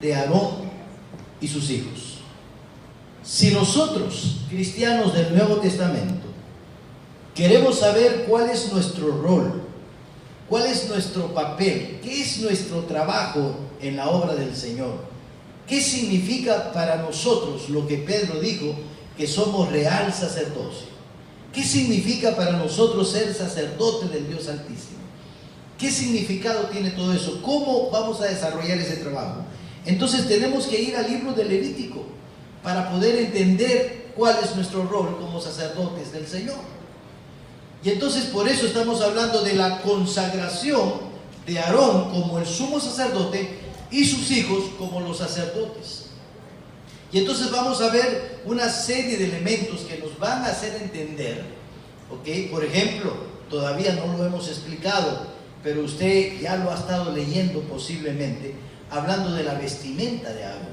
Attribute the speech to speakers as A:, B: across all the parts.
A: de Aarón y sus hijos. Si nosotros, cristianos del Nuevo Testamento, queremos saber cuál es nuestro rol, cuál es nuestro papel, qué es nuestro trabajo en la obra del Señor, qué significa para nosotros lo que Pedro dijo, que somos real sacerdocio, qué significa para nosotros ser sacerdote del Dios Altísimo, qué significado tiene todo eso, cómo vamos a desarrollar ese trabajo. Entonces tenemos que ir al libro de Levítico para poder entender cuál es nuestro rol como sacerdotes del Señor. Y entonces por eso estamos hablando de la consagración de Aarón como el sumo sacerdote y sus hijos como los sacerdotes. Y entonces vamos a ver una serie de elementos que nos van a hacer entender, ¿ok? Por ejemplo, todavía no lo hemos explicado, pero usted ya lo ha estado leyendo posiblemente, hablando de la vestimenta de Aarón,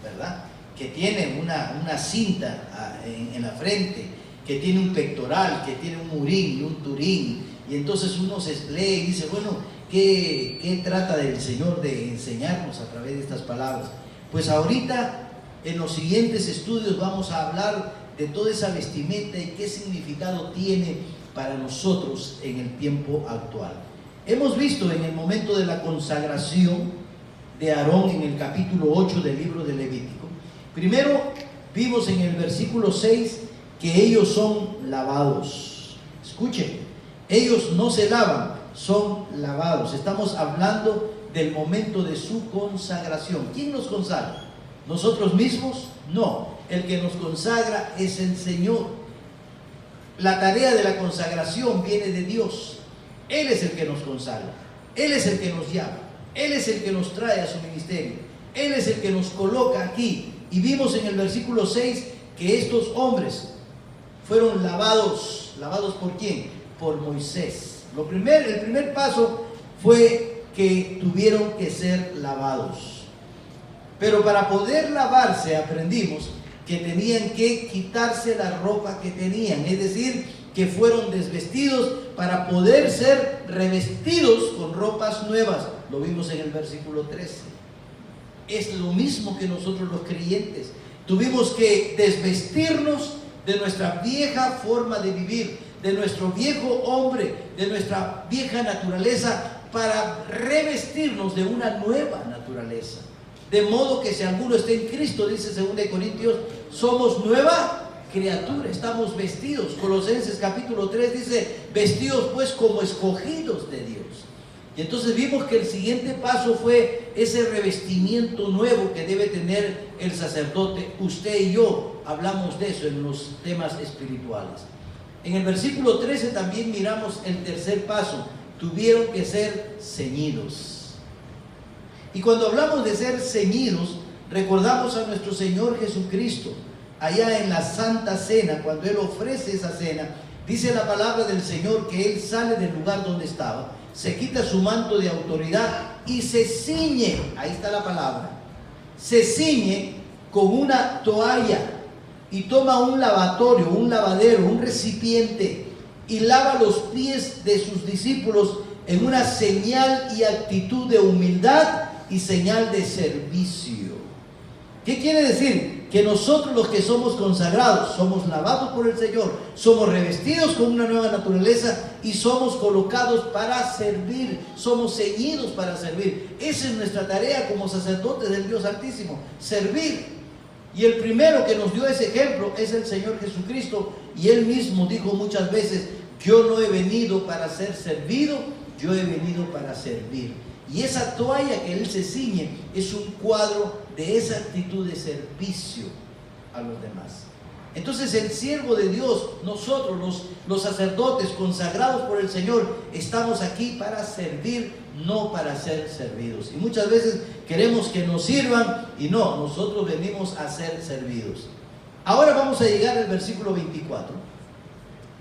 A: ¿verdad? Que tiene una cinta en la frente, que tiene un pectoral, que tiene un urín y un turín, y entonces uno se lee y dice, bueno, ¿qué trata el Señor de enseñarnos a través de estas palabras? Pues ahorita, en los siguientes estudios, vamos a hablar de toda esa vestimenta y qué significado tiene para nosotros en el tiempo actual. Hemos visto en el momento de la consagración de Aarón en el capítulo 8 del libro de Levítico. Primero vimos en el versículo 6 que ellos son lavados. Escuchen, ellos no se lavan, son lavados. Estamos hablando del momento de su consagración. ¿Quién nos consagra? ¿Nosotros mismos? No, el que nos consagra es el Señor. La tarea de la consagración viene de Dios. Él es el que nos consagra, Él es el que nos llama, Él es el que nos trae a su ministerio, Él es el que nos coloca aquí. Y vimos en el versículo 6 que estos hombres fueron lavados. ¿Lavados por quién? Por Moisés. El primer paso fue que tuvieron que ser lavados. Pero para poder lavarse aprendimos que tenían que quitarse la ropa que tenían, es decir, que fueron desvestidos para poder ser revestidos con ropas nuevas. Lo vimos en el versículo 13. Es lo mismo que nosotros los creyentes. Tuvimos que desvestirnos de nuestra vieja forma de vivir, de nuestro viejo hombre, de nuestra vieja naturaleza, para revestirnos de una nueva naturaleza. De modo que si alguno está en Cristo, dice 2 Corintios, somos nueva criatura, estamos vestidos. Colosenses capítulo 3 dice, vestidos pues como escogidos de Dios. Y entonces vimos que el siguiente paso fue ese revestimiento nuevo que debe tener el sacerdote. Usted y yo hablamos de eso en los temas espirituales. En el versículo 13 también miramos el tercer paso. Tuvieron que ser ceñidos. Y cuando hablamos de ser ceñidos, recordamos a nuestro Señor Jesucristo. Allá en la Santa Cena, cuando Él ofrece esa cena, dice la palabra del Señor que Él sale del lugar donde estaba, se quita su manto de autoridad y se ciñe, ahí está la palabra, se ciñe con una toalla y toma un lavatorio, un lavadero, un recipiente y lava los pies de sus discípulos en una señal y actitud de humildad y señal de servicio. ¿Qué quiere decir? Que nosotros los que somos consagrados, somos lavados por el Señor, somos revestidos con una nueva naturaleza y somos colocados para servir, somos ceñidos para servir. Esa es nuestra tarea como sacerdotes del Dios Altísimo, servir. Y el primero que nos dio ese ejemplo es el Señor Jesucristo, y Él mismo dijo muchas veces, yo no he venido para ser servido, yo he venido para servir. Y esa toalla que Él se ciñe es un cuadro de esa actitud de servicio a los demás. Entonces el siervo de Dios, nosotros los sacerdotes consagrados por el Señor, estamos aquí para servir, no para ser servidos. Y muchas veces queremos que nos sirvan y no, nosotros venimos a ser servidos. Ahora vamos a llegar al versículo 24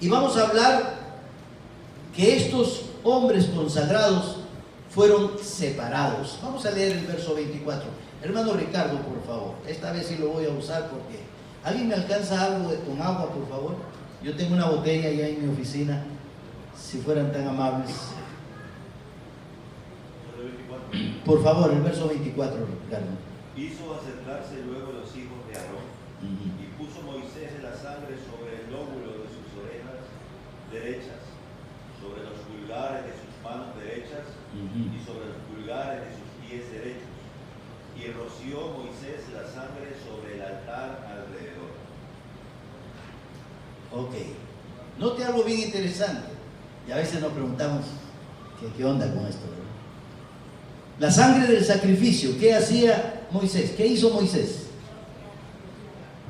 A: y vamos a hablar que estos hombres consagrados fueron separados. Vamos a leer el verso 24. Hermano Ricardo, por favor. Esta vez sí lo voy a usar porque... ¿Alguien me alcanza algo con agua, por favor? Yo tengo una botella allá en mi oficina. Si fueran tan amables. Por favor, el verso 24, Ricardo.
B: Hizo acercarse luego los hijos de Aarón y puso Moisés la sangre sobre el lóbulo de sus orejas derechas, sobre los pulgares de sus manos derechas y sobre los pulgares de sus pies derechos. Y roció Moisés la sangre sobre el altar alrededor.
A: Ok. Note algo bien interesante. Y a veces nos preguntamos, ¿qué onda con esto? ¿Verdad? La sangre del sacrificio, ¿qué hacía Moisés? ¿Qué hizo Moisés?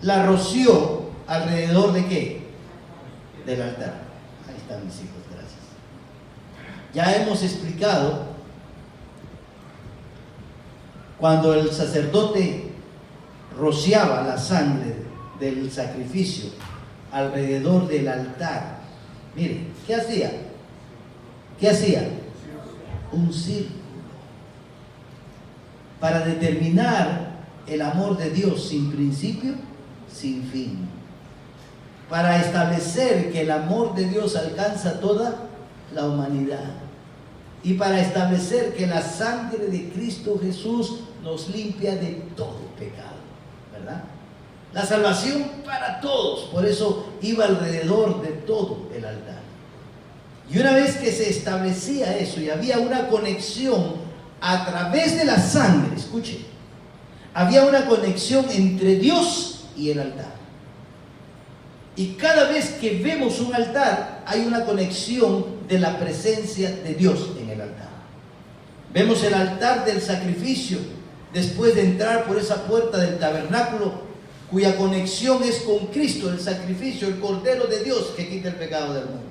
A: La roció alrededor de ¿qué? Del altar. Ahí están mis hijos, gracias. Ya hemos explicado cuando el sacerdote rociaba la sangre del sacrificio alrededor del altar. Miren, ¿qué hacía? ¿Qué hacía? Un círculo. Para determinar el amor de Dios sin principio, sin fin. Para establecer que el amor de Dios alcanza toda la humanidad. Y para establecer que la sangre de Cristo Jesús nos limpia de todo pecado, ¿verdad? La salvación para todos, por eso iba alrededor de todo el altar. Y una vez que se establecía eso y había una conexión a través de la sangre, escuche, había una conexión entre Dios y el altar. Y cada vez que vemos un altar, hay una conexión de la presencia de Dios en el altar. Vemos el altar del sacrificio después de entrar por esa puerta del tabernáculo, cuya conexión es con Cristo, el sacrificio, el Cordero de Dios que quita el pecado del mundo.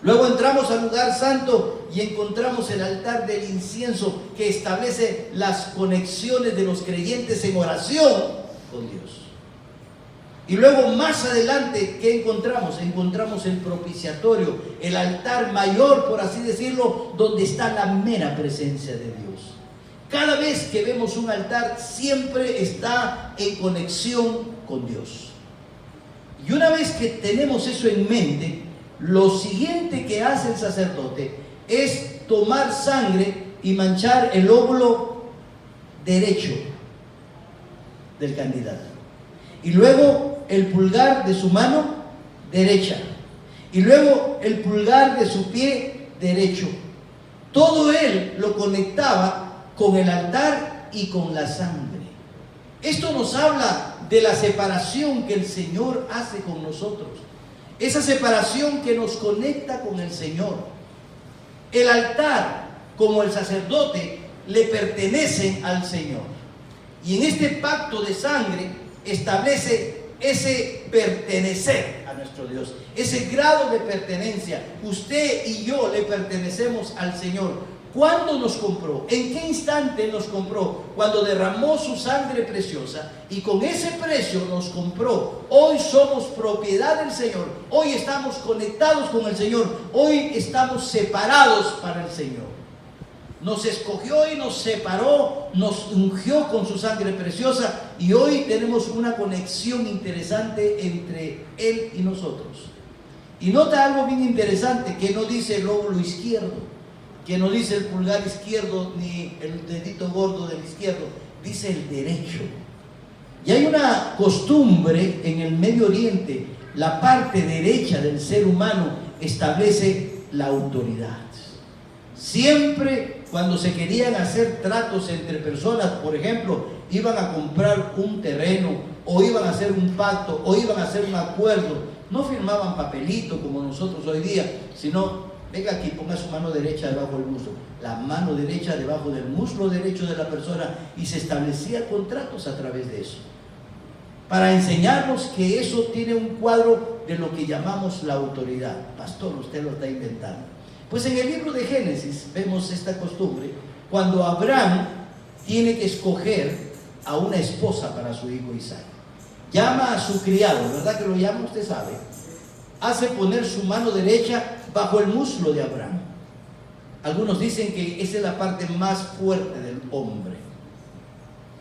A: Luego entramos al lugar santo y encontramos el altar del incienso que establece las conexiones de los creyentes en oración con Dios. Y luego más adelante, ¿qué encontramos? Encontramos el propiciatorio, el altar mayor, por así decirlo, donde está la mera presencia de Dios. Cada vez que vemos un altar, siempre está en conexión con Dios. Y una vez que tenemos eso en mente, lo siguiente que hace el sacerdote es tomar sangre y manchar el lóbulo derecho del candidato. Y luego el pulgar de su mano derecha. Y luego el pulgar de su pie derecho. Todo él lo conectaba con el altar y con la sangre. Esto nos habla de la separación que el Señor hace con nosotros. Esa separación que nos conecta con el Señor. El altar, como el sacerdote, le pertenece al Señor. Y en este pacto de sangre establece ese pertenecer a nuestro Dios, ese grado de pertenencia. Usted y yo le pertenecemos al Señor. ¿Cuándo nos compró? ¿En qué instante nos compró? Cuando derramó su sangre preciosa y con ese precio nos compró. Hoy somos propiedad del Señor. Hoy estamos conectados con el Señor. Hoy estamos separados para el Señor. Nos escogió y nos separó, nos ungió con su sangre preciosa y hoy tenemos una conexión interesante entre Él y nosotros. Y nota algo bien interesante que no dice el lóbulo izquierdo, que no dice el pulgar izquierdo ni el dedito gordo del izquierdo, dice el derecho. Y hay una costumbre en el Medio Oriente, la parte derecha del ser humano establece la autoridad. Siempre cuando se querían hacer tratos entre personas, por ejemplo, iban a comprar un terreno o iban a hacer un pacto o iban a hacer un acuerdo, no firmaban papelito como nosotros hoy día, sino venga aquí, ponga su mano derecha debajo del muslo, la mano derecha debajo del muslo derecho de la persona, y se establecían contratos a través de eso, para enseñarnos que eso tiene un cuadro de lo que llamamos la autoridad. Pastor, usted lo está inventando. Pues en el libro de Génesis vemos esta costumbre cuando Abraham tiene que escoger a una esposa para su hijo Isaac. Llama a su criado, ¿verdad que lo llama? Usted sabe. Hace poner su mano derecha bajo el muslo de Abraham. Algunos dicen que esa es la parte más fuerte del hombre.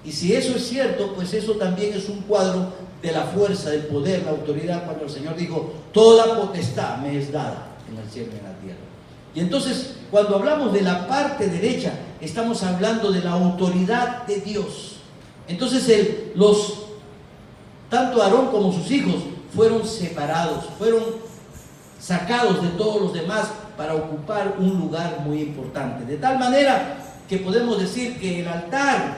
A: Y si eso es cierto, pues eso también es un cuadro de la fuerza, del poder, la autoridad, cuando el Señor dijo: toda potestad me es dada en el cielo y en la tierra. Y entonces, cuando hablamos de la parte derecha, estamos hablando de la autoridad de Dios. Entonces tanto Aarón como sus hijos fueron separados, fueron sacados de todos los demás para ocupar un lugar muy importante. De tal manera que podemos decir que el altar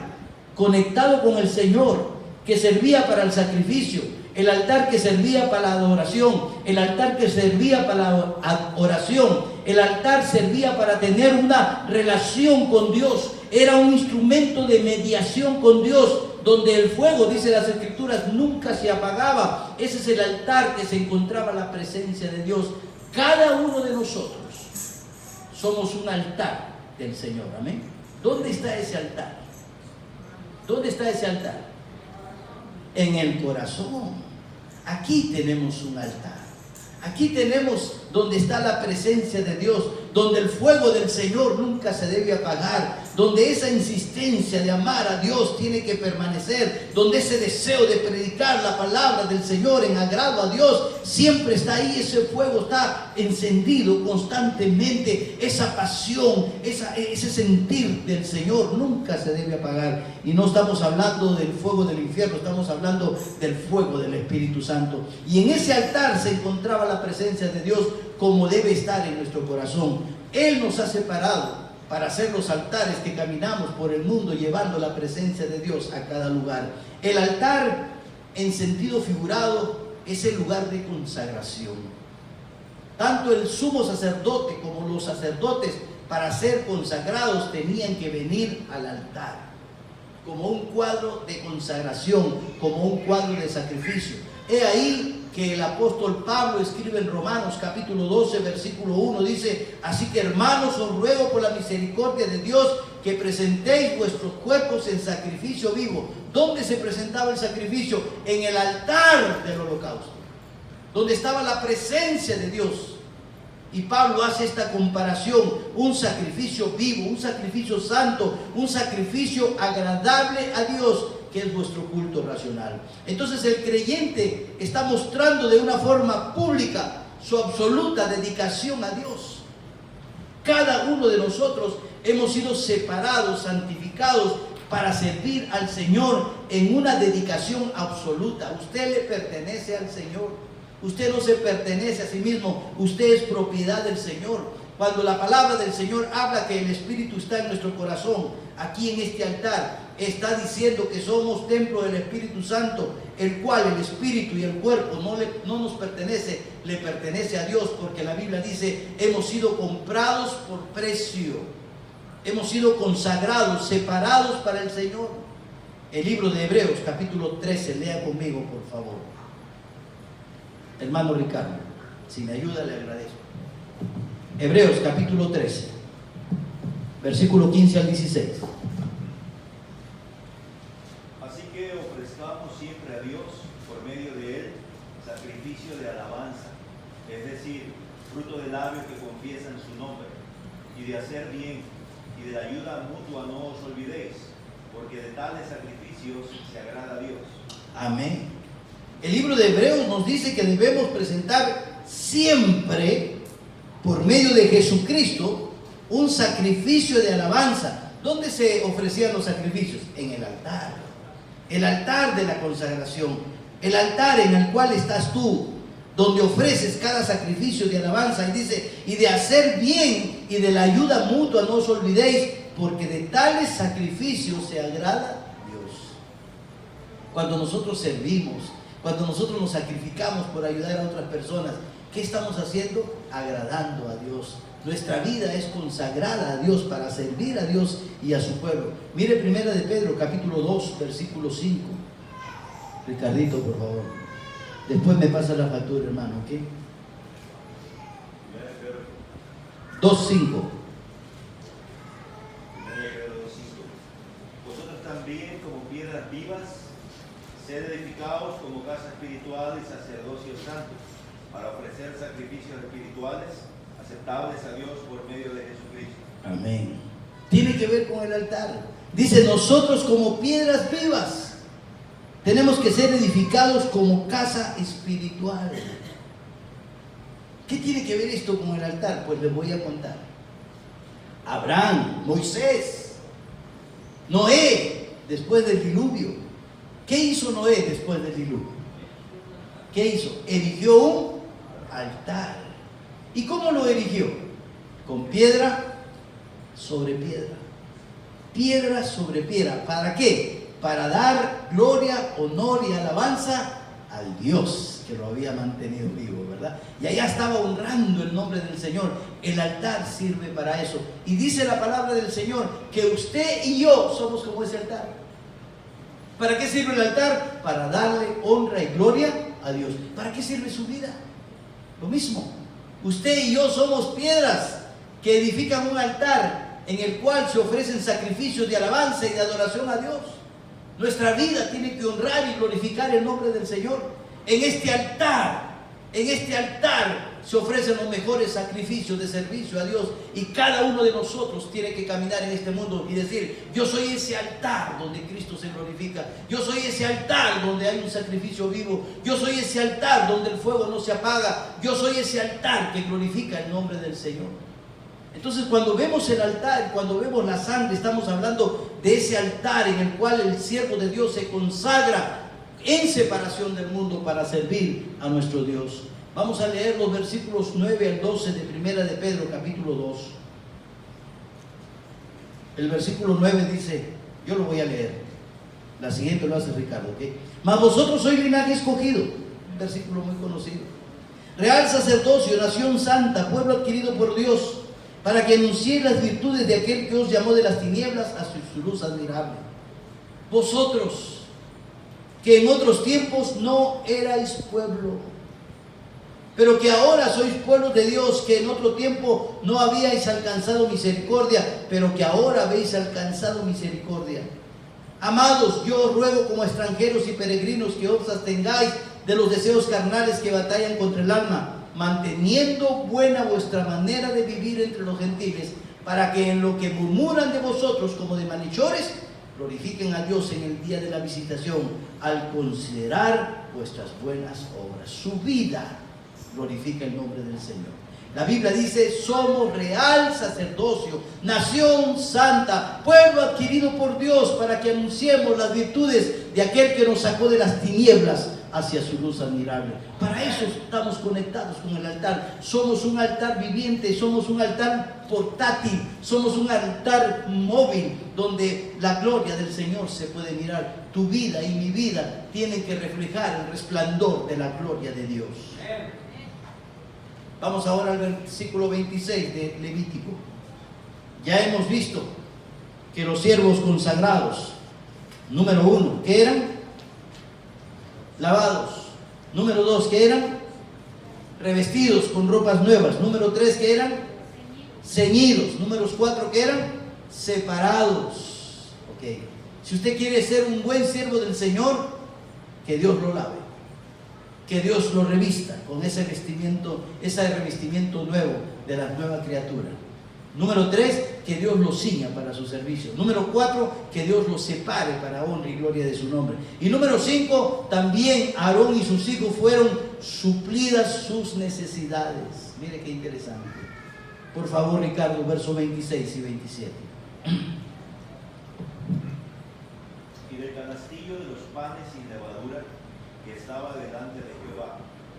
A: conectado con el Señor, que servía para el sacrificio, el altar que servía para la adoración, el altar que servía para la oración, el altar servía para tener una relación con Dios, era un instrumento de mediación con Dios, donde el fuego, dice las Escrituras, nunca se apagaba. Ese es el altar que se encontraba la presencia de Dios. Cada uno de nosotros somos un altar del Señor, amén. ¿Dónde está ese altar? ¿Dónde está ese altar? En el corazón. Aquí tenemos un altar. Aquí tenemos donde está la presencia de Dios, donde el fuego del Señor nunca se debe apagar, donde esa insistencia de amar a Dios tiene que permanecer, donde ese deseo de predicar la palabra del Señor en agrado a Dios siempre está ahí. Ese fuego está encendido constantemente, esa pasión, ese sentir del Señor nunca se debe apagar. Y no estamos hablando del fuego del infierno, estamos hablando del fuego del Espíritu Santo. Y en ese altar se encontraba la presencia de Dios como debe estar en nuestro corazón. Él nos ha separado para hacer los altares que caminamos por el mundo llevando la presencia de Dios a cada lugar. El altar, en sentido figurado, es el lugar de consagración. Tanto el sumo sacerdote como los sacerdotes, para ser consagrados, tenían que venir al altar como un cuadro de consagración, como un cuadro de sacrificio. He ahí que el apóstol Pablo escribe en Romanos capítulo 12 versículo 1, dice: así que, hermanos, os ruego por la misericordia de Dios que presentéis vuestros cuerpos en sacrificio vivo. ¿Dónde se presentaba el sacrificio? En el altar del holocausto, donde estaba la presencia de Dios. Y Pablo hace esta comparación: un sacrificio vivo, un sacrificio santo, un sacrificio agradable a Dios, que es vuestro culto racional. Entonces el creyente está mostrando de una forma pública su absoluta dedicación a Dios. Cada uno de nosotros hemos sido separados, santificados para servir al Señor en una dedicación absoluta. Usted le pertenece al Señor. Usted no se pertenece a sí mismo, usted es propiedad del Señor. Cuando la palabra del Señor habla que el Espíritu está en nuestro corazón, aquí en este altar, está diciendo que somos templo del Espíritu Santo, el cual el Espíritu y el cuerpo no nos pertenece, le pertenece a Dios, porque la Biblia dice: hemos sido comprados por precio, hemos sido consagrados, separados para el Señor. El libro de Hebreos capítulo 13, lea conmigo por favor. Hermano Ricardo, si me ayuda le agradezco. Hebreos capítulo 13, versículo 15 al 16.
B: Así que ofrezcamos siempre a Dios, por medio de Él, sacrificio de alabanza, es decir, fruto de labios que confiesan su nombre, y de hacer bien, y de la ayuda mutua no os olvidéis, porque de tales sacrificios se agrada a Dios.
A: Amén. El libro de Hebreos nos dice que debemos presentar siempre, por medio de Jesucristo, un sacrificio de alabanza. ¿Dónde se ofrecían los sacrificios? En el altar de la consagración, el altar en el cual estás tú, donde ofreces cada sacrificio de alabanza. Y dice: y de hacer bien y de la ayuda mutua no os olvidéis, porque de tales sacrificios se agrada Dios. Cuando nosotros servimos, cuando nosotros nos sacrificamos por ayudar a otras personas, ¿qué estamos haciendo? Agradando a Dios. Nuestra vida es consagrada a Dios para servir a Dios y a su pueblo. Mire primera de Pedro, capítulo 2, versículo 5. Ricardito, por favor. Después me pasa la factura, hermano, ¿ok? 2:5.
B: Vosotros también, como piedras vivas, sed edificados como casa espiritual y sacerdocio santo, para ofrecer sacrificios espirituales aceptables a Dios por medio de Jesucristo.
A: Amén. Tiene que ver con el altar. Dice: nosotros como piedras vivas tenemos que ser edificados como casa espiritual. ¿Qué tiene que ver esto con el altar? Pues les voy a contar. Abraham, Moisés, Noé, después del diluvio. ¿Qué hizo Noé después del diluvio? ¿Qué hizo? Erigió un altar. ¿Y cómo lo erigió? Con piedra sobre piedra. Piedra sobre piedra. ¿Para qué? Para dar gloria, honor y alabanza al Dios que lo había mantenido vivo, ¿verdad? Y allá estaba honrando el nombre del Señor. El altar sirve para eso. Y dice la palabra del Señor que usted y yo somos como ese altar. ¿Para qué sirve el altar? Para darle honra y gloria a Dios. ¿Para qué sirve su vida? Lo mismo. Usted y yo somos piedras que edifican un altar en el cual se ofrecen sacrificios de alabanza y de adoración a Dios. Nuestra vida tiene que honrar y glorificar el nombre del Señor. En este altar se ofrecen los mejores sacrificios de servicio a Dios, y cada uno de nosotros tiene que caminar en este mundo y decir: yo soy ese altar donde Cristo se glorifica, yo soy ese altar donde hay un sacrificio vivo, yo soy ese altar donde el fuego no se apaga, yo soy ese altar que glorifica el nombre del Señor. Entonces, cuando vemos el altar, cuando vemos la sangre, estamos hablando de ese altar en el cual el siervo de Dios se consagra en separación del mundo para servir a nuestro Dios. Vamos a leer los versículos 9 al 12 de Primera de Pedro, capítulo 2. El versículo 9 dice, yo lo voy a leer. La siguiente lo hace Ricardo, ¿ok? Mas vosotros sois linaje escogido, un versículo muy conocido. Real sacerdocio, nación santa, pueblo adquirido por Dios, para que anunciéis las virtudes de aquel que os llamó de las tinieblas a su luz admirable. Vosotros, que en otros tiempos no erais pueblo, pero que ahora sois pueblo de Dios, que en otro tiempo no habíais alcanzado misericordia, pero que ahora habéis alcanzado misericordia. Amados, yo os ruego como extranjeros y peregrinos que os abstengáis de los deseos carnales que batallan contra el alma, manteniendo buena vuestra manera de vivir entre los gentiles, para que en lo que murmuran de vosotros como de malhechores, glorifiquen a Dios en el día de la visitación, al considerar vuestras buenas obras. Su vida glorifica el nombre del Señor. La Biblia dice: somos real sacerdocio, nación santa, pueblo adquirido por Dios, para que anunciemos las virtudes de aquel que nos sacó de las tinieblas hacia su luz admirable. Para eso estamos conectados con el altar. Somos un altar viviente, somos un altar portátil, somos un altar móvil donde la gloria del Señor se puede mirar. Tu vida y mi vida tienen que reflejar el resplandor de la gloria de Dios. Vamos ahora al versículo 26 de Levítico. Ya hemos visto que los siervos consagrados, número 1, ¿qué eran? Lavados. Número 2, ¿qué eran? Revestidos con ropas nuevas. Número 3, ¿qué eran? Ceñidos. Número 4, ¿qué eran? Separados. Ok. Si usted quiere ser un buen siervo del Señor, que Dios lo lave, que Dios lo revista con ese revestimiento nuevo de la nueva criatura. Número 3, que Dios lo ciña para su servicio. Número 4, que Dios lo separe para honra y gloria de su nombre. Y número 5, también Aarón y sus hijos fueron suplidas sus necesidades. Mire qué interesante. Por favor, Ricardo, versos 26 y 27.
B: Y del canastillo de los panes sin levadura que estaba delante de Jehová,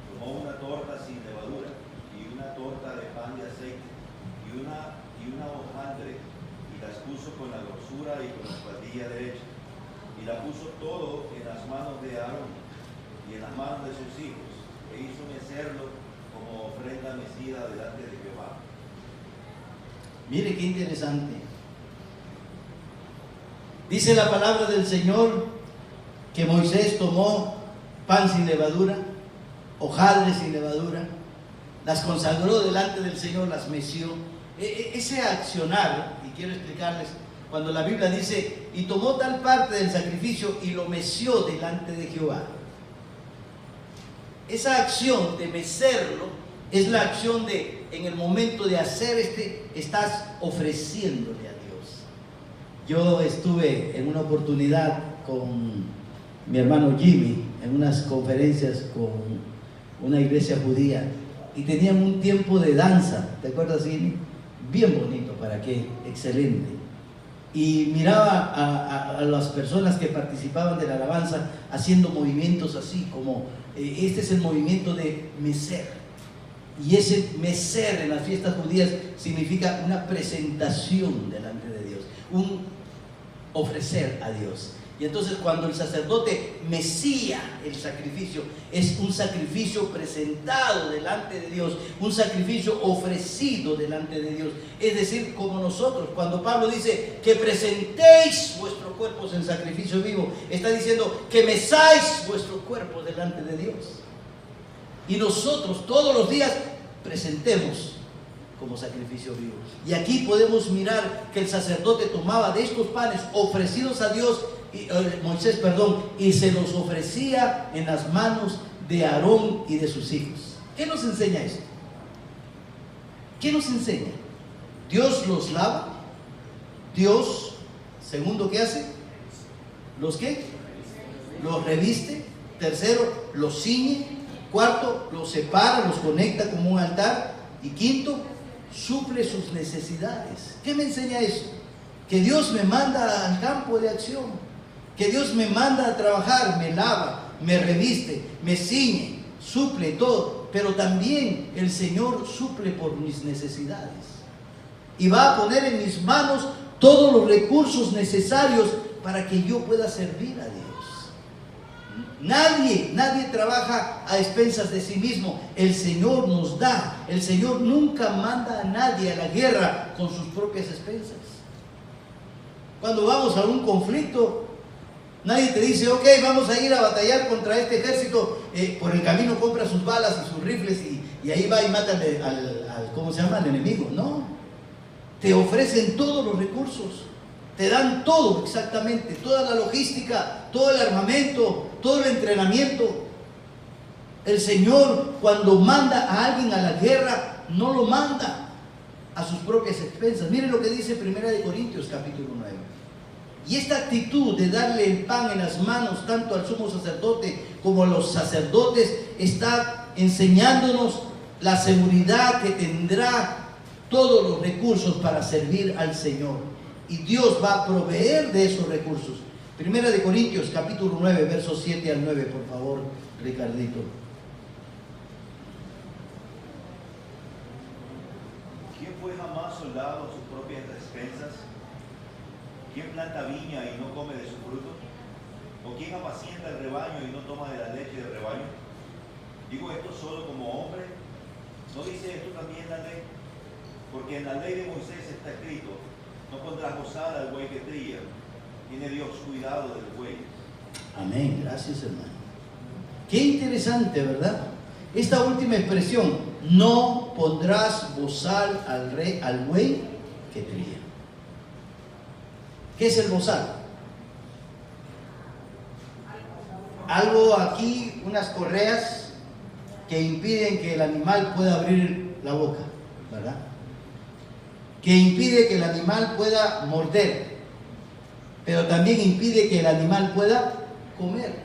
B: tomó una torta sin levadura y una torta de pan de aceite y una hojaldre, y las puso con la grosura y con la espaldilla derecha, y la puso todo en las manos de Aarón y en las manos de sus hijos, e hizo mecerlo como ofrenda mecida delante de Jehová.
A: Mire qué interesante. Dice la palabra del Señor que Moisés tomó pan sin levadura, hojaldre sin levadura, las consagró delante del Señor, las meció. Ese accionar, y quiero explicarles, cuando la Biblia dice, y tomó tal parte del sacrificio y lo meció delante de Jehová. Esa acción de mecerlo es la acción de, en el momento de hacer estás ofreciéndole a Dios. Yo estuve en una oportunidad con mi hermano Jimmy en unas conferencias con una iglesia judía y tenían un tiempo de danza, ¿te acuerdas, Jimmy? Bien bonito, ¿para qué? Excelente. y miraba a las personas que participaban de la alabanza haciendo movimientos así, como este es el movimiento de meser. Y ese meser en las fiestas judías significa una presentación delante de Dios, un ofrecer a Dios. Y entonces cuando el sacerdote mesía el sacrificio, es un sacrificio presentado delante de Dios, un sacrificio ofrecido delante de Dios. Es decir, como nosotros, cuando Pablo dice que presentéis vuestros cuerpos en sacrificio vivo, está diciendo que mesáis vuestros cuerpos delante de Dios. Y nosotros todos los días presentemos como sacrificio vivo. Y aquí podemos mirar que el sacerdote tomaba de estos panes ofrecidos a Dios, Moisés, y se los ofrecía en las manos de Aarón y de sus hijos. ¿Qué nos enseña esto? ¿Qué nos enseña? Dios los lava. Dios, segundo, ¿qué hace? ¿Los qué? Los reviste. Tercero, los ciñe. Cuarto, los separa, los conecta como un altar. Y quinto, suple sus necesidades. ¿Qué me enseña eso? Que Dios me manda al campo de acción, que Dios me manda a trabajar, me lava, me reviste, me ciñe, suple todo, pero también el Señor suple por mis necesidades y va a poner en mis manos todos los recursos necesarios para que yo pueda servir a Dios. Nadie trabaja a expensas de sí mismo. El Señor nos da. El Señor nunca manda a nadie a la guerra con sus propias expensas. Cuando vamos a un conflicto, nadie te dice, ok, vamos a ir a batallar contra este ejército. Por el camino compra sus balas y sus rifles y ahí va y mata al enemigo. No. Te ofrecen todos los recursos. Te dan todo exactamente, toda la logística, todo el armamento, todo el entrenamiento. El Señor, cuando manda a alguien a la guerra, no lo manda a sus propias expensas. Miren lo que dice 1 Corintios capítulo 9. Y esta actitud de darle el pan en las manos tanto al sumo sacerdote como a los sacerdotes está enseñándonos la seguridad que tendrá todos los recursos para servir al Señor. Y Dios va a proveer de esos recursos. 1 Corintios capítulo 9, versos 7 al 9, por favor, Ricardito.
B: ¿Quién fue jamás soldado a sus propias expensas? ¿Quién planta viña y no come de su fruto? ¿O quién apacienta el rebaño y no toma de la leche del rebaño? Digo esto solo como hombre. ¿No dice esto también la ley? Porque en la ley de Moisés está escrito: no pondrás bozal al buey que trilla. Tiene Dios cuidado del buey.
A: Amén, gracias hermano. Qué interesante, ¿verdad? Esta última expresión, no pondrás bozal al buey que trilla. ¿Qué es el bozal? Algo aquí, unas correas que impiden que el animal pueda abrir la boca, ¿verdad? Que impide que el animal pueda morder, pero también impide que el animal pueda comer.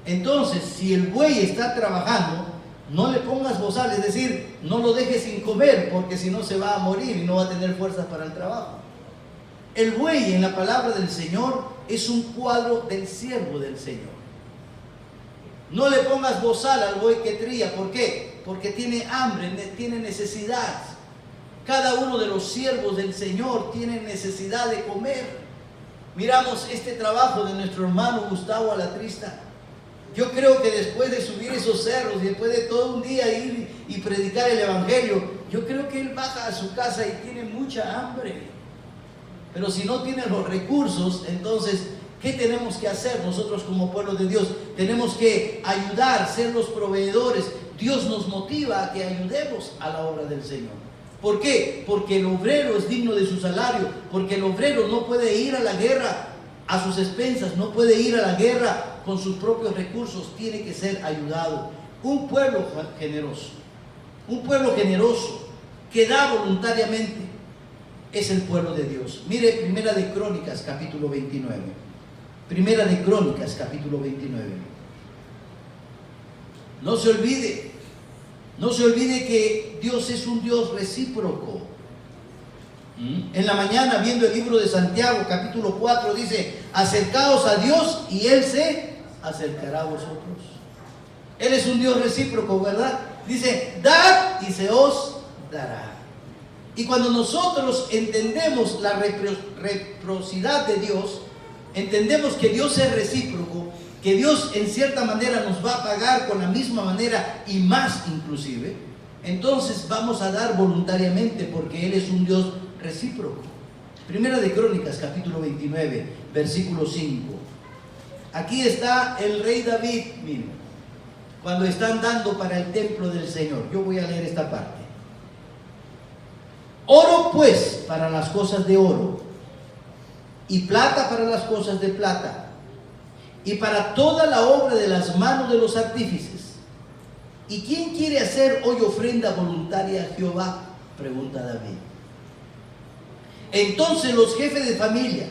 A: Entonces, si el buey está trabajando, no le pongas bozal, es decir, no lo dejes sin comer, porque si no se va a morir y no va a tener fuerzas para el trabajo. El buey en la palabra del Señor es un cuadro del siervo del Señor. No le pongas bozal al buey que trilla, ¿por qué? Porque tiene hambre, tiene necesidad. Cada uno de los siervos del Señor tiene necesidad de comer. Miramos este trabajo de nuestro hermano Gustavo Alatrista. Yo creo que después de subir esos cerros y después de todo un día ir y predicar el Evangelio, yo creo que él baja a su casa y tiene mucha hambre. Pero si no tiene los recursos, entonces, ¿qué tenemos que hacer nosotros como pueblo de Dios? Tenemos que ayudar, ser los proveedores. Dios nos motiva a que ayudemos a la obra del Señor. ¿Por qué? Porque el obrero es digno de su salario, porque el obrero no puede ir a la guerra a sus expensas, no puede ir a la guerra con sus propios recursos, tiene que ser ayudado. Un pueblo generoso que da voluntariamente es el pueblo de Dios. Mire, Primera de Crónicas capítulo 29. Primera de Crónicas capítulo 29. No se olvide que Dios es un Dios recíproco. En la mañana, viendo el libro de Santiago, capítulo 4, dice: acercaos a Dios y Él se acercará a vosotros. Él es un Dios recíproco, ¿verdad? Dice: dad y se os dará. Y cuando nosotros entendemos la reciprocidad de Dios, entendemos que Dios es recíproco, que Dios en cierta manera nos va a pagar con la misma manera y más inclusive, entonces vamos a dar voluntariamente, porque Él es un Dios recíproco. Primera de Crónicas, capítulo 29, versículo 5. Aquí está el rey David, miren, cuando están dando para el templo del Señor. Yo voy a leer esta parte. Oro pues para las cosas de oro, y plata para las cosas de plata, y para toda la obra de las manos de los artífices. ¿Y quién quiere hacer hoy ofrenda voluntaria a Jehová?, pregunta David. Entonces los jefes de familia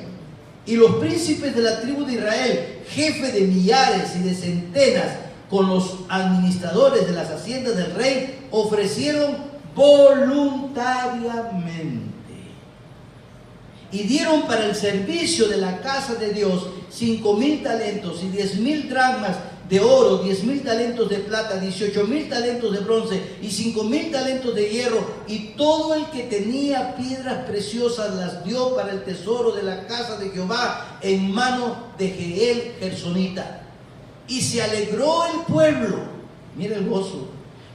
A: y los príncipes de la tribu de Israel, jefe de millares y de centenas, con los administradores de las haciendas del rey, ofrecieron voluntariamente y dieron para el servicio de la casa de Dios 5,000 talentos y 10,000 dracmas de oro, 10,000 talentos de plata, 18,000 talentos de bronce y 5,000 talentos de hierro, y todo el que tenía piedras preciosas las dio para el tesoro de la casa de Jehová en mano de Jeiel Gersonita. Y se alegró el pueblo, mira el gozo,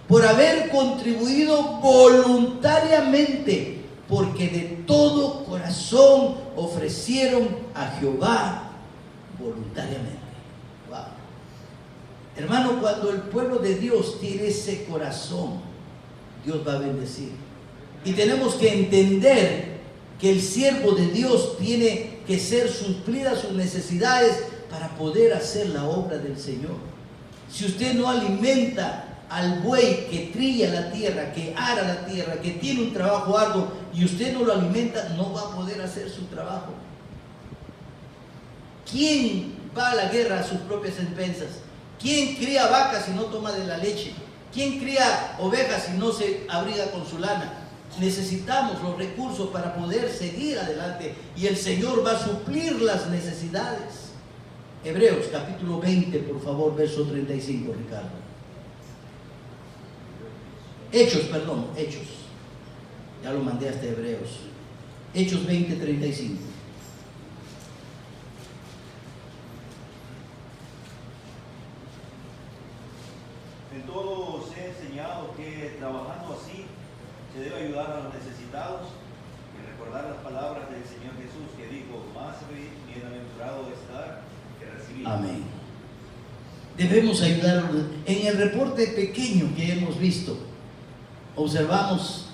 A: por haber contribuido voluntariamente, porque de todo corazón ofrecieron a Jehová voluntariamente. Wow. Hermano, cuando el pueblo de Dios tiene ese corazón, Dios va a bendecir. Y tenemos que entender que el siervo de Dios tiene que ser suplidas sus necesidades para poder hacer la obra del Señor. Si usted no alimenta al buey que trilla la tierra, que ara la tierra, que tiene un trabajo arduo, y usted no lo alimenta, no va a poder hacer su trabajo. ¿Quién va a la guerra a sus propias expensas? ¿Quién cría vacas si no toma de la leche? ¿Quién cría ovejas si no se abriga con su lana? Necesitamos los recursos para poder seguir adelante, y el Señor va a suplir las necesidades. Hebreos capítulo 20, por favor, verso 35, Ricardo. Hechos. Ya lo mandé hasta Hebreos. Hechos 20, 35.
B: En todo os he enseñado que trabajando así se debe ayudar a los necesitados y recordar las palabras del Señor Jesús, que dijo: más bienaventurado estar que recibir.
A: Amén. Debemos ayudar. En el reporte pequeño que hemos visto, observamos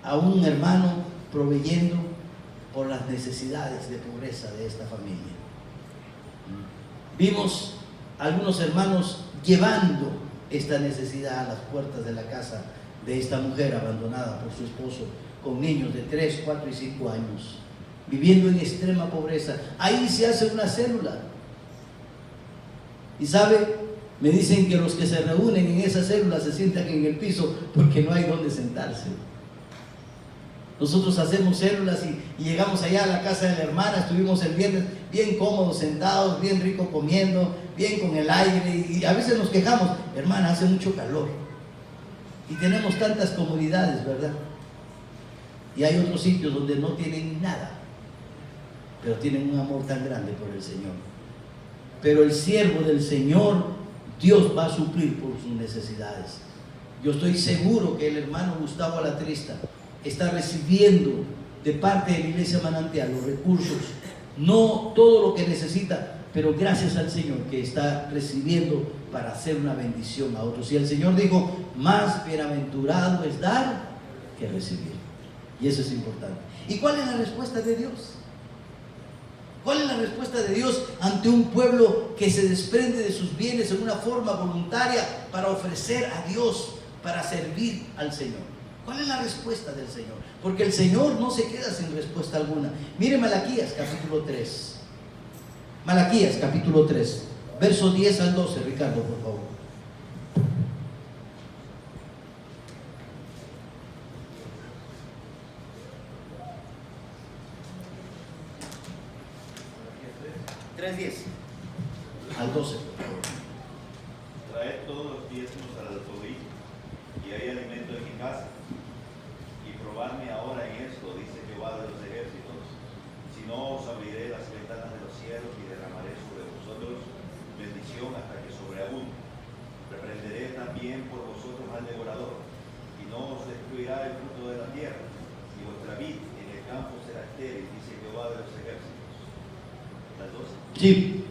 A: a un hermano proveyendo por las necesidades de pobreza de esta familia. Vimos a algunos hermanos llevando esta necesidad a las puertas de la casa de esta mujer abandonada por su esposo, con niños de 3, 4 y 5 años, viviendo en extrema pobreza. Ahí se hace una célula. Y sabe, me dicen que los que se reúnen en esa célula se sientan en el piso porque no hay donde sentarse. Nosotros hacemos células y llegamos allá a la casa de la hermana. Estuvimos el viernes bien cómodos, sentados, bien rico comiendo, bien con el aire, y a veces nos quejamos: hermana, hace mucho calor y tenemos tantas comodidades, ¿verdad? Y hay otros sitios donde no tienen nada, pero tienen un amor tan grande por el Señor. Pero el siervo del Señor, Dios va a suplir por sus necesidades. Yo estoy seguro que el hermano Gustavo Alatrista está recibiendo de parte de la Iglesia Manantial los recursos, no todo lo que necesita, pero gracias al Señor que está recibiendo para hacer una bendición a otros. Y el Señor dijo: más bienaventurado es dar que recibir. Y eso es importante. ¿Y cuál es la respuesta de Dios? ¿Cuál es la respuesta de Dios ante un pueblo que se desprende de sus bienes en una forma voluntaria para ofrecer a Dios, para servir al Señor? ¿Cuál es la respuesta del Señor? Porque el Señor no se queda sin respuesta alguna. Mire Malaquías capítulo 3. Malaquías capítulo 3, verso 10 al 12, Ricardo, por favor. al 12.
B: Traed todos los diezmos al alfolí, y hay alimento en mi casa. Y probadme ahora en esto, dice Jehová de los ejércitos. Si no, os abriré las ventanas de los cielos y derramaré sobre vosotros bendición hasta que sobreabunde. Reprenderé también por vosotros al devorador, y no os destruirá el fruto de la tierra, y vuestra vid en el campo será estéril, dice Jehová de los ejércitos. Las 12.
A: Sí.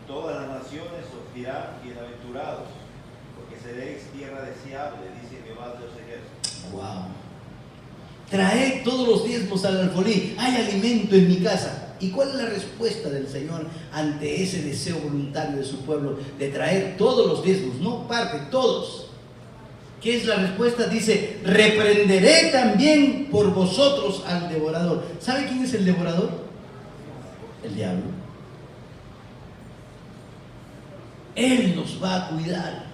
B: Todas las naciones os dirán bienaventurados, porque seréis tierra deseable, dice Jehová de los ejércitos.
A: Wow. Traed todos los diezmos al alfolí, hay alimento en mi casa. ¿Y cuál es la respuesta del Señor ante ese deseo voluntario de su pueblo de traer todos los diezmos? No parte, todos. ¿Qué es la respuesta? Dice, reprenderé también por vosotros al devorador. ¿Sabe quién es el devorador? El diablo. Él nos va a cuidar.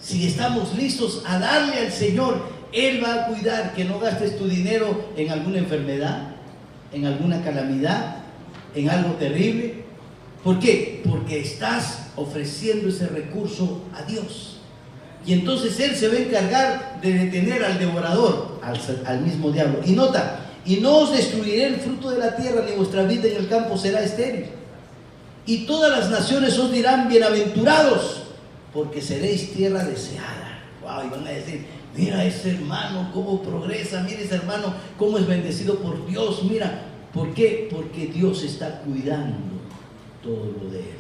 A: Si estamos listos a darle al Señor, Él va a cuidar que no gastes tu dinero en alguna enfermedad, en alguna calamidad, en algo terrible. ¿Por qué? Porque estás ofreciendo ese recurso a Dios. Y entonces Él se va a encargar de detener al devorador, al mismo diablo. Y nota, y no os destruiré el fruto de la tierra, ni vuestra vida en el campo será estéril. Y todas las naciones os dirán bienaventurados, porque seréis tierra deseada. Wow, y van a decir, mira ese hermano cómo progresa, mira ese hermano cómo es bendecido por Dios, mira. ¿Por qué? Porque Dios está cuidando todo lo de él.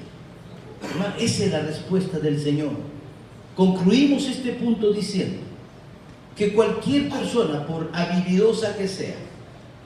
A: Hermano, esa es la respuesta del Señor. Concluimos este punto diciendo que cualquier persona, por habilidosa que sea,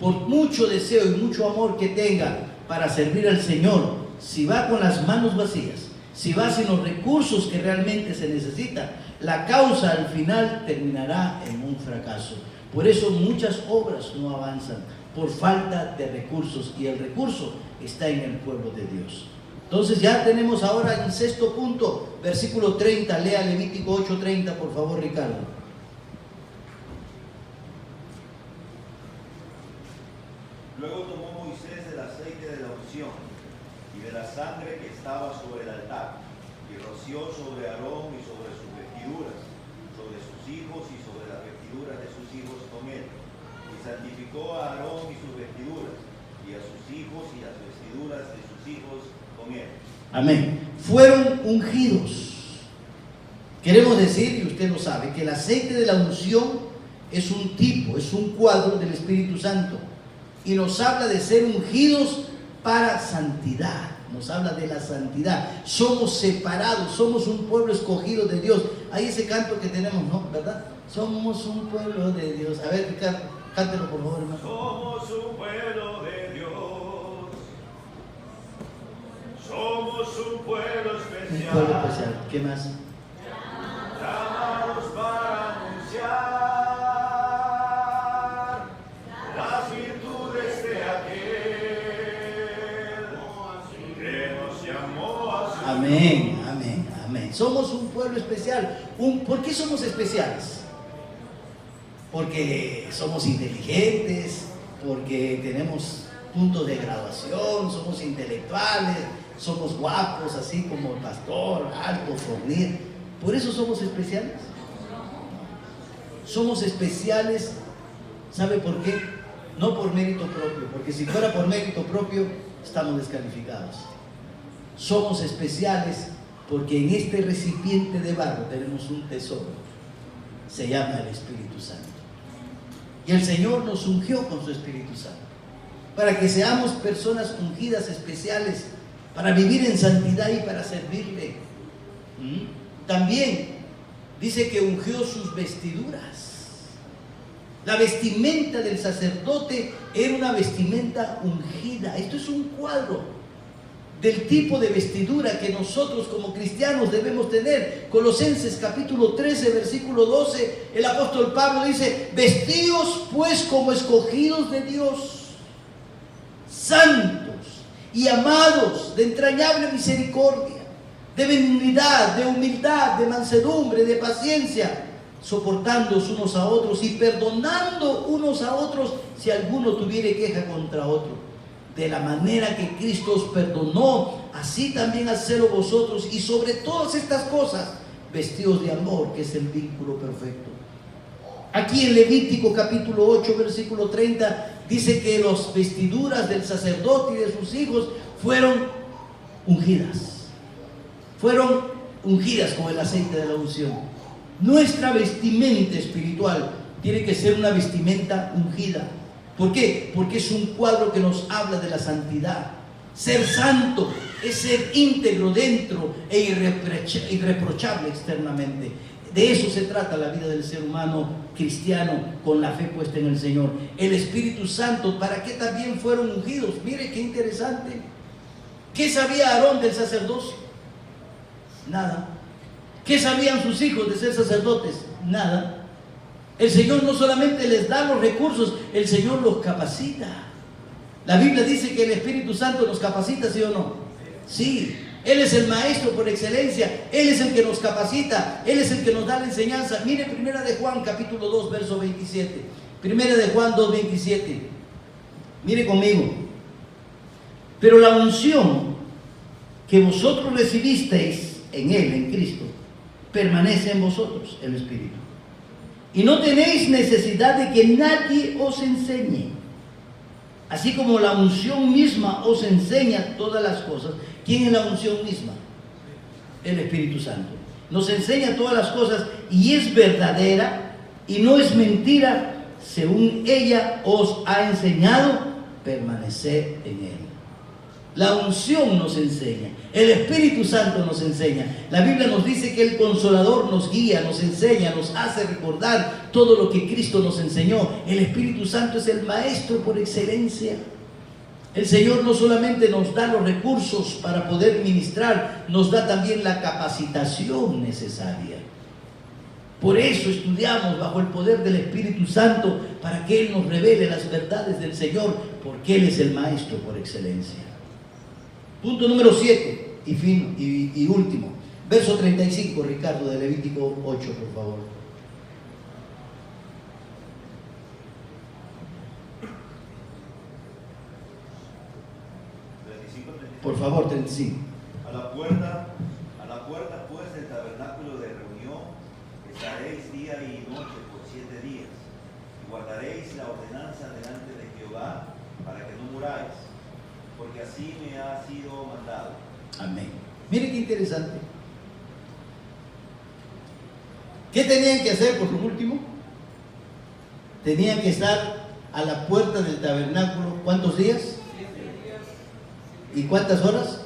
A: por mucho deseo y mucho amor que tenga para servir al Señor, si va con las manos vacías, si va sin los recursos que realmente se necesitan, la causa al final terminará en un fracaso. Por eso muchas obras no avanzan, por falta de recursos, y el recurso está en el pueblo de Dios. Entonces ya tenemos ahora el sexto punto, versículo 30, lea Levítico 8:30, por favor, Ricardo.
B: Luego tomó Moisés del aceite de la unción y de la sangre que estaba sobre el altar, y roció sobre Aarón y sobre sus vestiduras, sobre sus hijos y sobre las vestiduras de sus hijos con él. Y santificó a Aarón y sus vestiduras, y a sus hijos y las vestiduras de sus hijos con él.
A: Amén. Fueron ungidos. Queremos decir, y usted lo sabe, que el aceite de la unción es un tipo, es un cuadro del Espíritu Santo. Y nos habla de ser ungidos para santidad. Nos habla de la santidad. Somos separados, somos un pueblo escogido de Dios. Hay ese canto que tenemos, ¿no? ¿Verdad? Somos un pueblo de Dios. A ver, Ricardo, cántelo por favor, hermano.
B: Somos un pueblo de Dios. Somos un pueblo especial.
A: Un pueblo especial. ¿Qué más?
B: Llamados para anunciar las virtudes de aquel que nos llamó a su.
A: Amén, amén, amén. Somos un pueblo especial. ¿Por qué somos especiales? Porque somos inteligentes, porque tenemos puntos de graduación, somos intelectuales, somos guapos, así como el pastor, alto, fornido. ¿Por eso somos especiales? Somos especiales, ¿sabe por qué? No por mérito propio, porque si fuera por mérito propio, estamos descalificados. Somos especiales porque en este recipiente de barro tenemos un tesoro. Se llama el Espíritu Santo. Y el Señor nos ungió con su Espíritu Santo, para que seamos personas ungidas especiales, para vivir en santidad y para servirle. También dice que ungió sus vestiduras. La vestimenta del sacerdote era una vestimenta ungida. Esto es un cuadro del tipo de vestidura que nosotros como cristianos debemos tener. Colosenses capítulo 13, versículo 12, el apóstol Pablo dice: vestíos pues como escogidos de Dios, santos y amados, de entrañable misericordia, de benignidad, de humildad, de mansedumbre, de paciencia, soportándoos unos a otros y perdonando unos a otros si alguno tuviere queja contra otro. de la manera que Cristo os perdonó, así también hacedlo vosotros, y sobre todas estas cosas, vestidos de amor, que es el vínculo perfecto. Aquí en Levítico capítulo 8, versículo 30, dice que las vestiduras del sacerdote y de sus hijos fueron ungidas. Fueron ungidas con el aceite de la unción. Nuestra vestimenta espiritual tiene que ser una vestimenta ungida. ¿Por qué? Porque es un cuadro que nos habla de la santidad. Ser santo es ser íntegro dentro e irreprochable externamente. De eso se trata la vida del ser humano cristiano con la fe puesta en el Señor. El Espíritu Santo, ¿para qué también fueron ungidos? Mire qué interesante. ¿Qué sabía Aarón del sacerdocio? Nada. ¿Qué sabían sus hijos de ser sacerdotes? Nada. El Señor no solamente les da los recursos, el Señor los capacita. La Biblia dice que el Espíritu Santo nos capacita, ¿sí o no? Sí. Él es el maestro por excelencia. Él es el que nos capacita. Él es el que nos da la enseñanza. Mire, Primera de Juan, capítulo 2, verso 27. Primera de Juan 2, 27. Mire conmigo. Pero la unción que vosotros recibisteis en Él, en Cristo, permanece en vosotros, el Espíritu. Y no tenéis necesidad de que nadie os enseñe. Así como la unción misma os enseña todas las cosas. ¿Quién es la unción misma? El Espíritu Santo. Nos enseña todas las cosas y es verdadera y no es mentira. Según ella os ha enseñado, permanecer en Él. La unción nos enseña. El Espíritu Santo nos enseña. La Biblia nos dice que el Consolador nos guía, nos enseña, nos hace recordar todo lo que Cristo nos enseñó. El Espíritu Santo es el maestro por excelencia. El Señor no solamente nos da los recursos para poder ministrar, nos da también la capacitación necesaria. Por eso estudiamos bajo el poder del Espíritu Santo, para que Él nos revele las verdades del Señor, porque Él es el maestro por excelencia. Punto número 7 y último. Verso 35, Ricardo, de Levítico 8, por favor. Por favor, 35.
B: A la puerta pues del tabernáculo de reunión estaréis día y noche por 7 días, y guardaréis la ordenanza delante de Jehová para que no muráis, porque así me ha sido mandado.
A: Amén. Mire qué interesante. ¿Qué tenían que hacer por lo último? Tenían que estar a la puerta del tabernáculo, ¿cuántos días? ¿Y cuántas horas?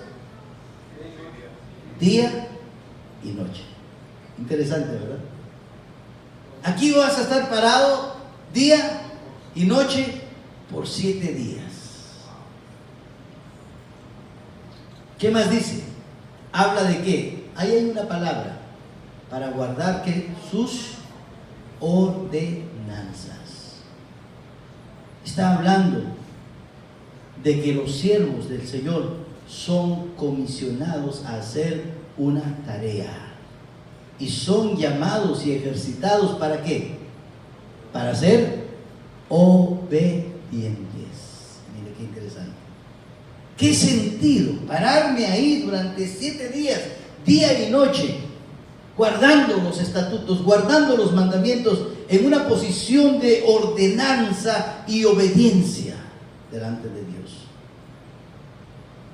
A: Día y noche. Interesante, ¿verdad? Aquí vas a estar parado día y noche por 7 días. ¿Qué más dice? Habla de qué. Ahí hay una palabra para guardar que sus ordenanzas. Está hablando de que los siervos del Señor son comisionados a hacer una tarea y son llamados y ejercitados ¿para qué? Para ser obedientes. Mire qué interesante. ¿Qué sentido pararme ahí durante 7 días, día y noche, guardando los estatutos, guardando los mandamientos, en una posición de ordenanza y obediencia delante de Dios?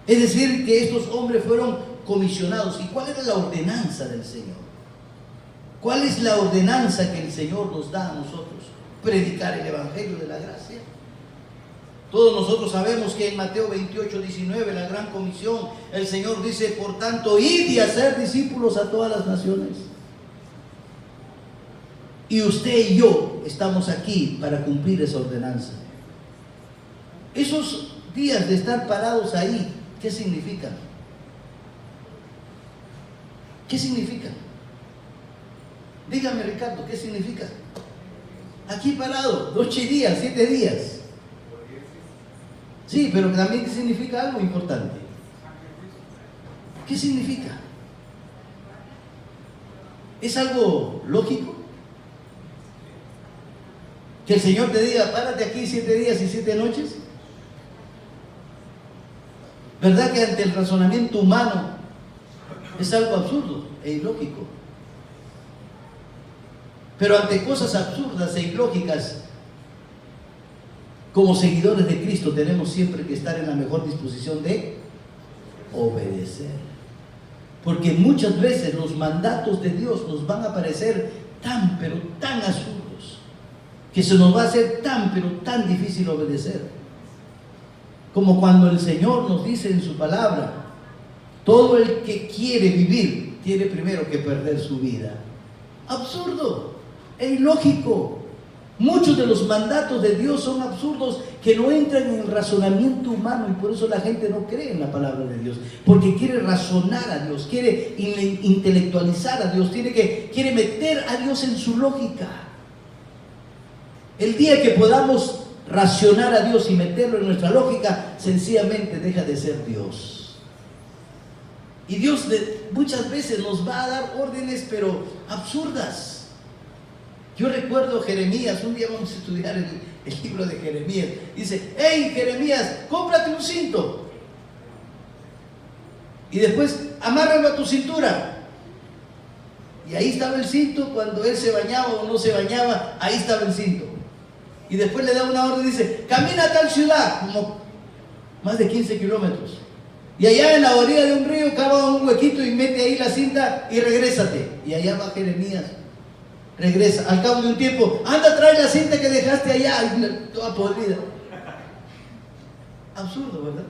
A: Es decir, que estos hombres fueron comisionados. ¿Y cuál era la ordenanza del Señor? ¿Cuál es la ordenanza que el Señor nos da a nosotros? Predicar el Evangelio de la gracia. Todos nosotros sabemos que en Mateo 28, 19, la gran comisión, el Señor dice: por tanto, id y hacer discípulos a todas las naciones. Y usted y yo estamos aquí para cumplir esa ordenanza. Esos días de estar parados ahí, ¿qué significan? ¿Qué significa? Dígame, Ricardo, ¿qué significa? Aquí parado, 8 días, 7 días. Sí, pero también ¿qué significa? Algo importante. ¿Qué significa? ¿Es algo lógico? Que el Señor te diga: párate aquí 7 días y 7 noches. ¿Verdad que ante el razonamiento humano es algo absurdo e ilógico? Pero ante cosas absurdas e ilógicas, como seguidores de Cristo, tenemos siempre que estar en la mejor disposición de obedecer. Porque muchas veces los mandatos de Dios nos van a parecer tan, pero tan absurdos, que se nos va a hacer tan, pero tan difícil obedecer. Como cuando el Señor nos dice en su palabra: todo el que quiere vivir tiene primero que perder su vida. Absurdo e ilógico. Muchos de los mandatos de Dios son absurdos, que no entran en el razonamiento humano, y por eso la gente no cree en la palabra de Dios, porque quiere razonar a Dios, quiere intelectualizar a Dios, quiere meter a Dios en su lógica. El día que podamos racionar a Dios y meterlo en nuestra lógica, sencillamente deja de ser Dios. Y Dios muchas veces nos va a dar órdenes, pero absurdas. Yo recuerdo Jeremías, un día vamos a estudiar el libro de Jeremías. Dice: hey Jeremías, cómprate un cinto. Y después amárralo a tu cintura. Y ahí estaba el cinto. Cuando él se bañaba o no se bañaba, ahí estaba el cinto. Y después le da una orden, dice: camina a tal ciudad, como más de 15 kilómetros. Y allá en la orilla de un río cava un huequito y mete ahí la cinta y regrésate. Y allá va Jeremías. Regresa, al cabo de un tiempo: anda, trae la cinta que dejaste allá, toda podrida. Absurdo, ¿verdad?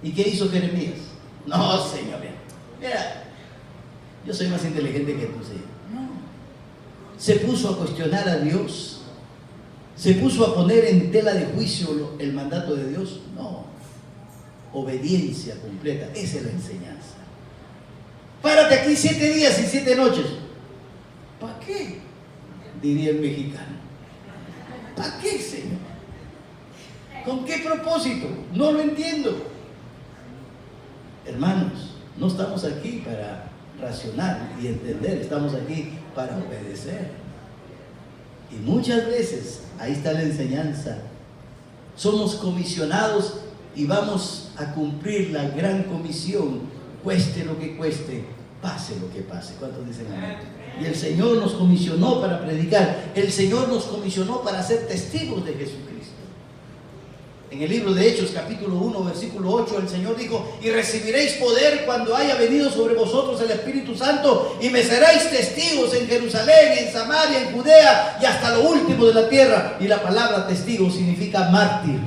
A: ¿Y qué hizo Jeremías? No, Señor, mira, yo soy más inteligente que tú, Señor. No. Se puso a cuestionar a Dios, se puso a poner en tela de juicio el mandato de Dios. No, obediencia completa, esa es la enseñanza. Párate aquí 7 días y 7 noches. ¿Para qué? Diría el mexicano. ¿Para qué, Señor? ¿Con qué propósito? No lo entiendo. Hermanos, no estamos aquí para racionar y entender, estamos aquí para obedecer. Y muchas veces, ahí está la enseñanza, somos comisionados y vamos a cumplir la gran comisión, cueste lo que cueste, pase lo que pase. ¿Cuántos dicen amén? Y el Señor nos comisionó para predicar, el Señor nos comisionó para ser testigos de Jesucristo. En el libro de Hechos, capítulo 1, versículo 8, el Señor dijo: y recibiréis poder cuando haya venido sobre vosotros el Espíritu Santo, y me seréis testigos en Jerusalén, en Samaria, en Judea y hasta lo último de la tierra. Y la palabra testigo significa mártir.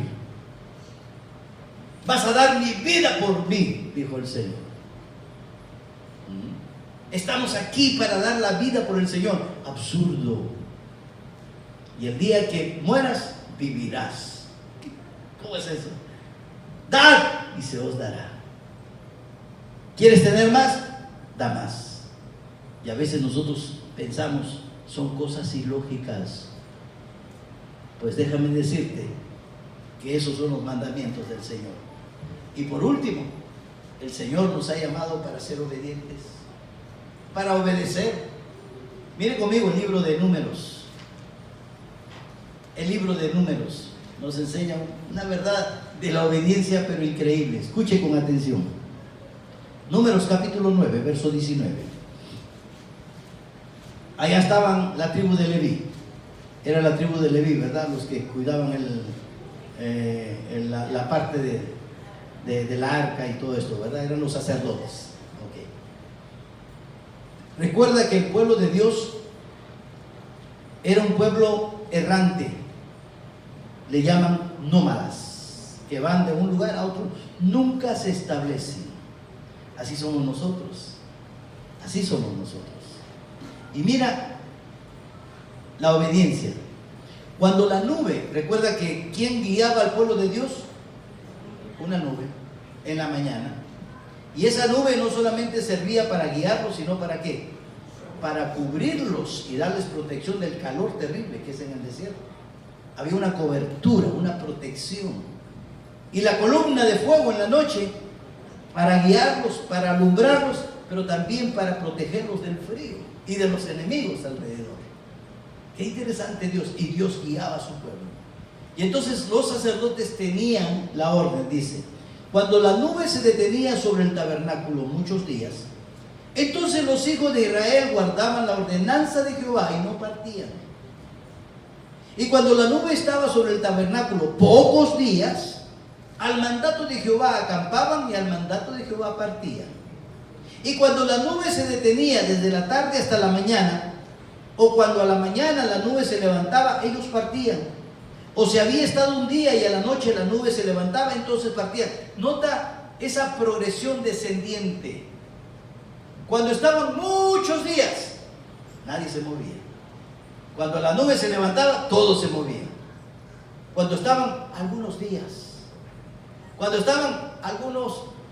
A: Vas a dar mi vida por mí, dijo el Señor. Estamos aquí para dar la vida por el Señor. Absurdo. Y el día que mueras, vivirás. ¿Cómo es eso? Dad y se os dará. ¿Quieres tener más? Da más. Y a veces nosotros pensamos, son cosas ilógicas. Pues déjame decirte que esos son los mandamientos del Señor. Y por último, el Señor nos ha llamado para ser obedientes, para obedecer. Mire conmigo el libro de Números. El libro de Números nos enseña una verdad de la obediencia, pero increíble. Escuche con atención. Números capítulo 9, verso 19. Allá estaban la tribu de Leví. Era la tribu de Leví, ¿verdad? Los que cuidaban la parte de la arca y todo esto, ¿verdad? Eran los sacerdotes. Okay. Recuerda que el pueblo de Dios era un pueblo errante. Le llaman nómadas, que van de un lugar a otro, nunca se establecen. Así somos nosotros. Así somos nosotros. Y mira la obediencia. Cuando la nube, recuerda que ¿quién guiaba al pueblo de Dios? Una nube en la mañana. Y esa nube no solamente servía para guiarlos, sino ¿para qué? Para cubrirlos y darles protección del calor terrible que es en el desierto. Había una cobertura, una protección. Y la columna de fuego en la noche para guiarlos, para alumbrarlos, pero también para protegerlos del frío y de los enemigos alrededor. Qué interesante Dios. Y Dios guiaba a su pueblo. Y entonces los sacerdotes tenían la orden, dice, cuando la nube se detenía sobre el tabernáculo muchos días, entonces los hijos de Israel guardaban la ordenanza de Jehová y no partían. Y cuando la nube estaba sobre el tabernáculo pocos días, al mandato de Jehová acampaban y al mandato de Jehová partían. Y cuando la nube se detenía desde la tarde hasta la mañana, o cuando a la mañana la nube se levantaba, ellos partían. O si había estado un día y a la noche la nube se levantaba, entonces partían. Nota esa progresión descendiente. Cuando estaban muchos días, nadie se movía. Cuando la nube se levantaba, todos se movían. Cuando estaban algunos días, cuando estaban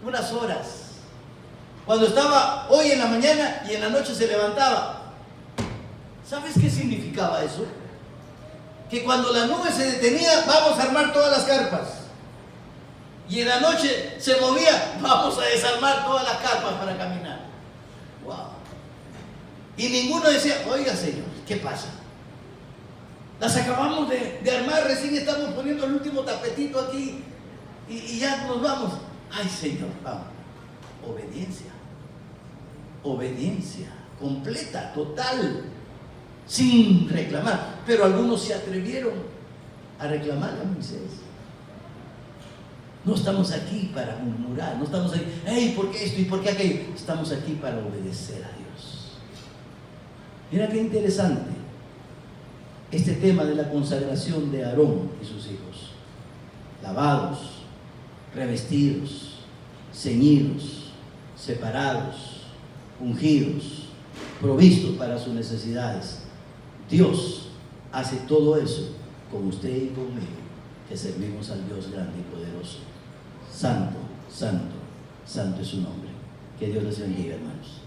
A: unas horas, cuando estaba hoy en la mañana y en la noche se levantaba. ¿Sabes qué significaba eso? Que cuando la nube se detenía, vamos a armar todas las carpas. Y en la noche se movía, vamos a desarmar todas las carpas para caminar. Wow. Y ninguno decía, oiga Señor, ¿qué pasa? Las acabamos de armar, recién estamos poniendo el último tapetito aquí y ya nos vamos. Ay Señor, vamos. Obediencia. Obediencia completa, total, sin reclamar. Pero algunos se atrevieron a reclamar a Moisés. No estamos aquí para murmurar, no estamos aquí, hey, ¿por qué esto y por qué aquello? Estamos aquí para obedecer a Dios. Mira qué interesante este tema de la consagración de Aarón y sus hijos. Lavados, revestidos, ceñidos, separados, ungidos, provistos para sus necesidades. Dios hace todo eso con usted y conmigo, que servimos al Dios grande y poderoso. Santo, santo, santo es su nombre. Que Dios les bendiga, hermanos.